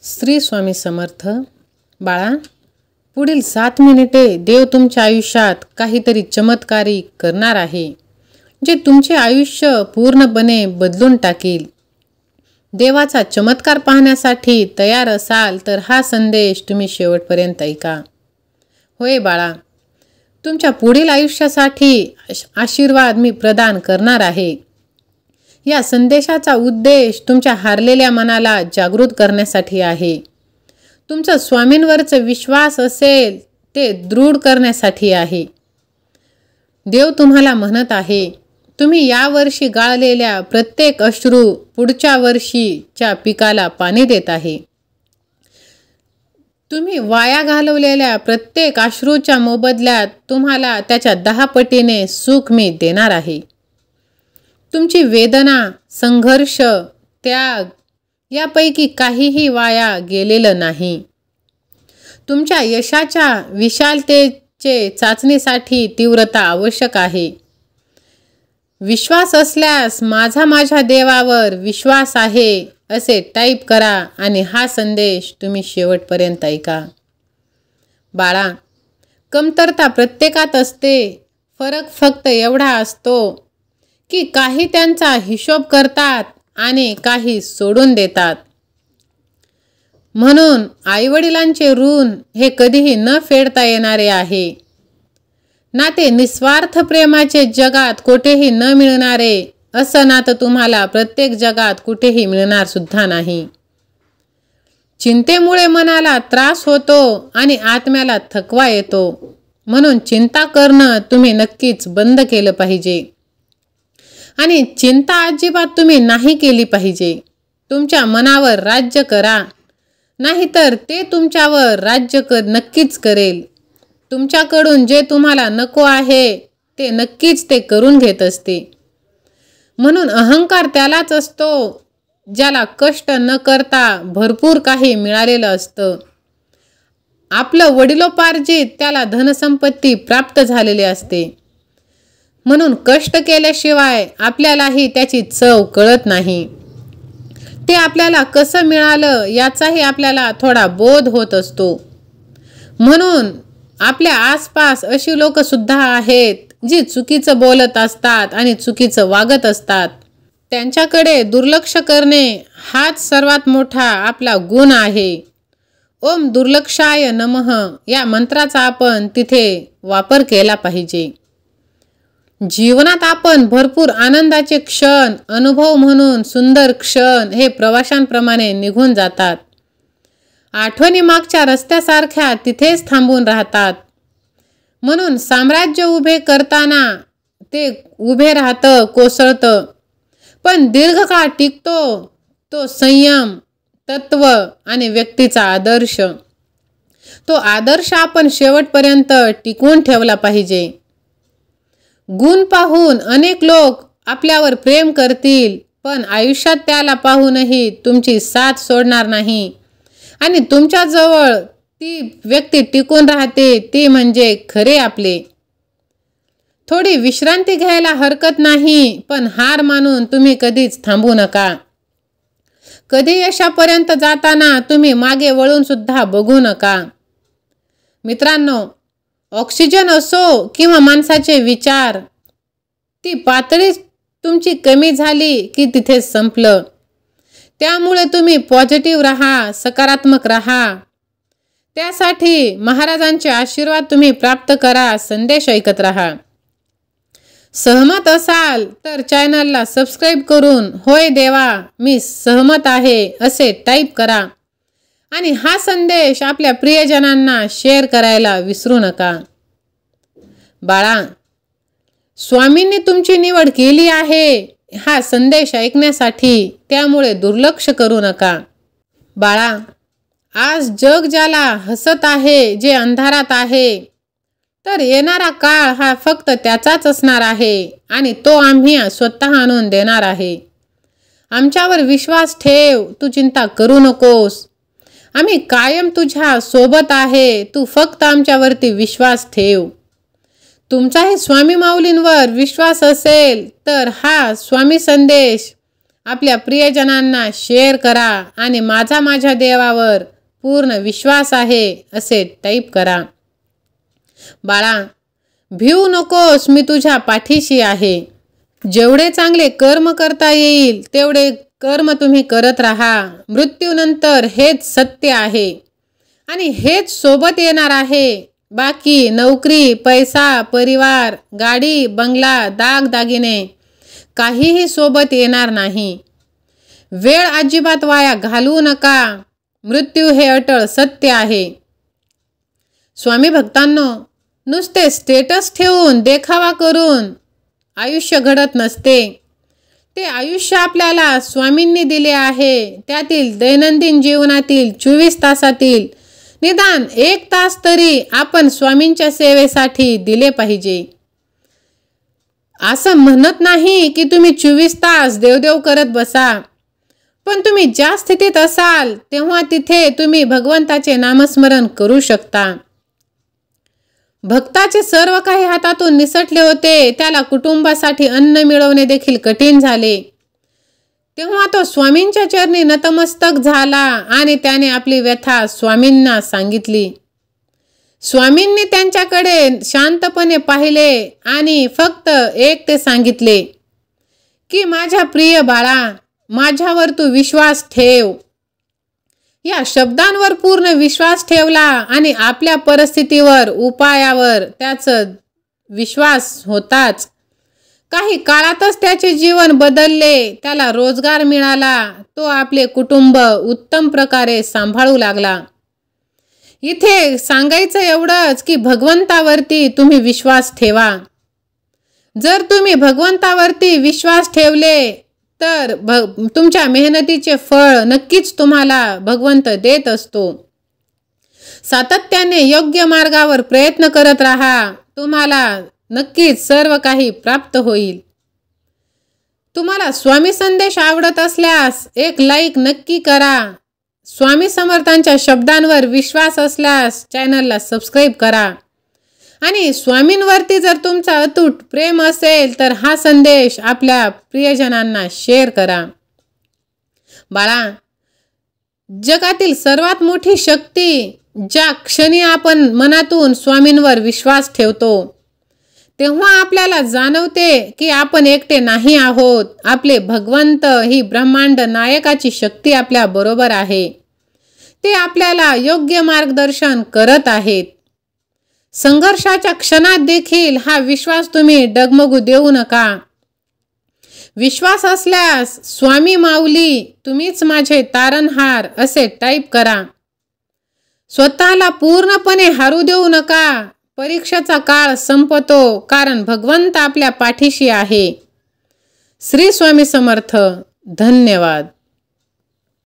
श्री स्वामी समर्थ. बाळा, पुढील 7 मिनिटे देव तुमच्या आयुष्यात काहीतरी चमत्कारी करणार आहे, जे तुमचे आयुष्य पूर्णपणे बदलून टाकील. देवाचा चमत्कार पाहण्यासाठी तयार असाल तर हा संदेश तुम्ही शेवटपर्यंत ऐका. होय बाळा, तुमच्या पुढील आयुष्यासाठी आशीर्वाद मी प्रदान करणार आहे. या संदेशाचा उद्देश तुमच्या हारलेल्या मनाला जागृत करण्यासाठी आहे. तुमचा स्वामींवरचा विश्वास असेल ते दृढ करण्यासाठी आहे. देव तुम्हाला म्हणत आहे, तुम्ही यावर्षी गाळलेल्या प्रत्येक अश्रू पुढच्या वर्षीच्या पिकाला पाणी देत आहे. तुम्ही वाया घालवलेल्या प्रत्येक अश्रूच्या मोबदल्यात तुम्हाला त्याच्या 10 पटीने सुख मी देणार आहे. तुमची वेदना, संघर्ष, त्याग यापैकी काहीही वाया गेलेलं नाही. तुमच्या यशाच्या विशालतेचे चाचणीसाठी तीव्रता आवश्यक आहे. विश्वास असल्यास माझ्या देवावर विश्वास आहे असे टाईप करा आणि हा संदेश तुम्ही शेवटपर्यंत ऐका. बाळा, कमतरता प्रत्येकात असते. फरक फक्त एवढा असतो की काही त्यांचा हिशोब करतात आणि काही सोडून देतात. म्हणून आईवडिलांचे ऋण हे कधीही न फेडता येणारे आहे. नाते निस्वार्थ प्रेमाचे जगात कुठेही न मिळणारे असं नातं तुम्हाला प्रत्येक जगात कुठेही मिळणार सुद्धा नाही. चिंतेमुळे मनाला त्रास होतो आणि आत्म्याला थकवा येतो. म्हणून चिंता करणं तुम्ही नक्कीच बंद केलं पाहिजे आणि चिंता अजिबात तुम्ही नाही केली पाहिजे. तुमच्या मनावर राज्य करा, नाहीतर ते तुमच्यावर राज्य नक्कीच करेल. तुमच्याकडून जे तुम्हाला नको आहे ते नक्कीच ते करून घेत असते. म्हणून अहंकार त्यालाच असतो ज्याला कष्ट न करता भरपूर काही मिळालेलं असतं. आपलं वडिलोपार्जित त्याला धनसंपत्ती प्राप्त झालेली असते. म्हणून कष्ट केल्याशिवाय आपल्यालाही त्याची चव कळत नाही. ते आपल्याला कसं मिळालं याचाही आपल्याला थोडा बोध होत असतो. म्हणून आपल्या आसपास अशी लोक सुद्धा आहेत जी चुकीचं बोलत असतात आणि चुकीचं वागत असतात. त्यांच्याकडे दुर्लक्ष करणे हाच सर्वात मोठा आपला गुण आहे. ओम दुर्लक्षाय नमः या मंत्राचा आपण तिथे वापर केला पाहिजे. जीवनात आपण भरपूर आनंदाचे क्षण अनुभव म्हणून सुंदर क्षण हे प्रवाशांप्रमाणे निघून जातात. आठवणी मागच्या रस्त्यासारख्या तिथेच थांबून राहतात. म्हणून साम्राज्य उभे करताना ते उभे राहतं, कोसळतं, पण दीर्घकाळ टिकतो तो संयम, तत्व आणि व्यक्तीचा आदर्श. तो आदर्श आपण शेवटपर्यंत टिकवून ठेवला पाहिजे. गुण पाहून अनेक लोक आपल्यावर प्रेम करतील, पण आयुष्यात त्याला पाहूनही तुमची साथ सोडणार नाही आणि तुमच्याजवळ ती व्यक्ती टिकून राहते ती म्हणजे खरे आपले. थोडी विश्रांती घ्यायला हरकत नाही, पण हार मानून तुम्ही कधीच थांबू नका. कधी यशापर्यंत जाताना तुम्ही मागे वळून सुद्धा बघू नका. मित्रांनो, ऑक्सिजन असो किंवा माणसाचे विचार, ती पातळी तुमची कमी झाली की तिथे संपलं. त्यामुळे तुम्ही पॉझिटिव्ह राहा, सकारात्मक राहा. त्यासाठी महाराजांचे आशीर्वाद तुम्ही प्राप्त करा. संदेश ऐकत राहा. सहमत असाल तर चॅनलला सबस्क्राईब करून होय देवा मी सहमत आहे असे टाईप करा आणि हा संदेश आपल्या प्रियजनांना शेअर करायला विसरू नका. बाळा, स्वामींनी तुमची निवड केली आहे हा संदेश ऐकण्यासाठी, त्यामुळे दुर्लक्ष करू नका. बाळा, आज जग ज्याला हसत आहे, जे अंधारात आहे, तर येणारा काळ हा फक्त त्याचाच असणार आहे आणि तो आम्ही स्वतः आणून देणार आहे. आमच्यावर विश्वास ठेव, तू चिंता करू नकोस. आम्ही कायम तुझ्या सोबत आहे, तू फक्त आमच्यावरती विश्वास ठेव. तुमचाही स्वामी माऊलींवर विश्वास असेल तर हा स्वामी संदेश आपल्या प्रियजनांना शेअर करा आणि माझ्या देवावर पूर्ण विश्वास आहे असे टाईप करा. बाळा, भिवू नकोस, मी तुझ्या पाठीशी आहे. जेवढे चांगले कर्म करता येईल तेवढे कर्म तुम्ही करत राहा. मृत्यूनंतर हेच सत्य आहे आणि हेच सोबत येणार आहे. बाकी नोकरी, पैसा, परिवार, गाडी, बंगला, दागदागिने काहीही सोबत येणार नाही. वेळ अजिबात वाया घालवू नका. मृत्यू हे अटळ सत्य आहे. स्वामी भक्तांनो, नुसते स्टेटस ठेवून, देखावा करून आयुष्य घडत नसते. ते आयुष्य आपल्याला स्वामींनी दिले आहे. त्यातील दैनंदिन जीवनातील 24 तासातील निदान 1 तास तरी आपण स्वामींच्या सेवेसाठी दिले पाहिजे. असं म्हणत नाही की तुम्ही 24 तास देवदेव करत बसा, पण तुम्ही ज्या स्थितीत असाल तेव्हा तिथे तुम्ही भगवंताचे नामस्मरण करू शकता. भक्ताचे सर्व काही हातातून निसटले होते. त्याला कुटुंबासाठी अन्न मिळवणे देखील कठीण झाले. तेव्हा तो स्वामींच्या चरणी नतमस्तक झाला आणि त्याने आपली व्यथा स्वामींना सांगितली. स्वामींनी त्यांच्याकडे शांतपणे पाहिले आणि फक्त एक ते सांगितले की माझ्या प्रिय बाळा, माझ्यावर तू विश्वास ठेव. या शब्दांवर पूर्ण विश्वास ठेवला आणि आपल्या परिस्थितीवर, उपायावर त्याचा विश्वास होताच काही काळातच त्याचे जीवन बदलले. त्याला रोजगार मिळाला. तो आपले कुटुंब उत्तम प्रकारे सांभाळू लागला. इथे सांगायचं एवढंच की भगवंतावरती तुम्ही विश्वास ठेवा. जर तुम्ही भगवंतावरती विश्वास ठेवले तर तुमच्या मेहनतीचे फळ नक्कीच तुम्हाला भगवंत देत असतो. सातत्याने योग्य मार्गावर प्रयत्न करत राहा. तुम्हाला नक्कीच सर्व काही प्राप्त होईल. तुम्हाला स्वामी संदेश आवडत असल्यास एक लाईक नक्की करा. स्वामी समर्थांच्या शब्दांवर विश्वास असल्यास चॅनलला सबस्क्राईब करा. आणि स्वामींवरती जर तुमचा अतूट प्रेम असेल तर हा संदेश आपल्या प्रियजनांना शेअर करा. बाळा, जगातील सर्वात मोठी शक्ती ज्या क्षणी आपण मनातून स्वामींवर विश्वास ठेवतो तेव्हा आपल्याला जाणवते की आपण एकटे नाही आहोत. आपले भगवंत ही ब्रह्मांड नायकाची शक्ती आपल्या बरोबर आहे. ते आपल्याला योग्य मार्गदर्शन करत आहेत. संघर्षाच्या क्षणात देखील हा विश्वास तुम्ही डगमगू देऊ नका. विश्वास असल्यास स्वामी माऊली तुम्हीच माझे तारणहार असे टाईप करा. स्वतःला पूर्णपणे हारू देऊ नका. परीक्षेचा काळ संपतो कारण भगवंत आपल्या पाठीशी आहे. श्री स्वामी समर्थ. धन्यवाद.